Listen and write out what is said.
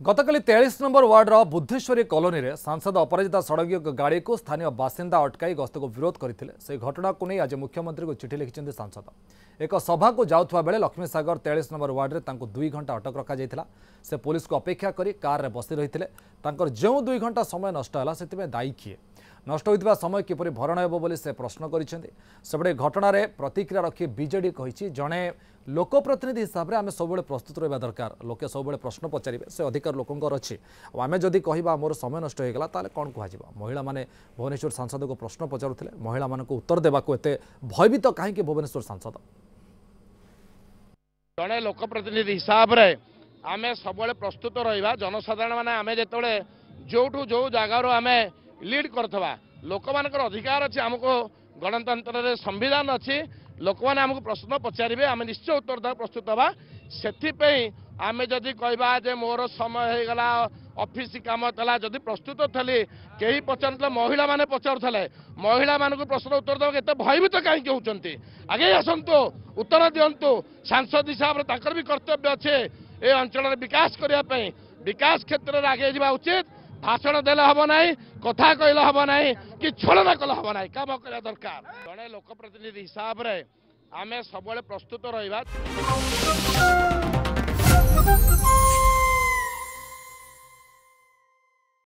गतकाली 43 number वार्डर Buddheshwari colony रे सांसद अपराजिता षडंगी गाड़ी को स्थानीय बासिंदा अटकाई गस्त को विरोध करते से घटना को नहीं आज मुख्यमंत्री को चिठी लिखिं सांसद। एक सभा को जाउथवा बेले लक्ष्मीसागर 43 नंबर वार्ड में 2 घंटा अटक रखा जाइथिला। से पुलिस को अपेक्षा करी कार रे बसी रही जो 2 घंटा समय नष्ट है से दायी किए नष्ट होता समय किपरि भरण हेबो बोली से प्रश्न करपटे घटना रे प्रतिक्रिया रखी बीजेडी कही जड़े लोकप्रतिनिधि हिसाब से आम सब प्रस्तुत रहा दरकार। लोके सब प्रश्न पचारे से अधिकार लोकंर अच्छी आम जदि कह मोर समय नष्ट होगा ताले कौन कह महिला माने भुवनेश्वर सांसद को प्रश्न पचारुले महिला मान को उत्तर देवाक एत भयभीत कहीं भुवनेश्वर सांसद जड़े लोकप्रतिनिधि हिसाब से आम सब प्रस्तुत रहा जनसाधारण मैंने आम जो जो जगार आम लीड करथवा लोक मान अधिकार अच्छे आमको गणतंत्र संविधान अच्छी लोक मैंने आमको प्रश्न पचारे आम निश्चय उत्तर देवा प्रस्तुत हवा से आम जदि कहवा जे मोर समय होगला ऑफिस काम चला जदि प्रस्तुत थी कहीं पचार महिला माने पचारुले महिला मानक प्रश्न उत्तर देवा एत भयभीत कहीं होती आगे आसतु उत्तर दिंतु सांसद हिसाब से भी कर्तव्य अच्छे ये अंचल विकास करने विकास क्षेत्र में आगे जावा उचित भाषण देले हम ना कथा कहले हम ना कि छलना कले हम ना काम करने दरकार जड़े लोकप्रतिनिधि हिसाब से आम सब प्रस्तुत रहा।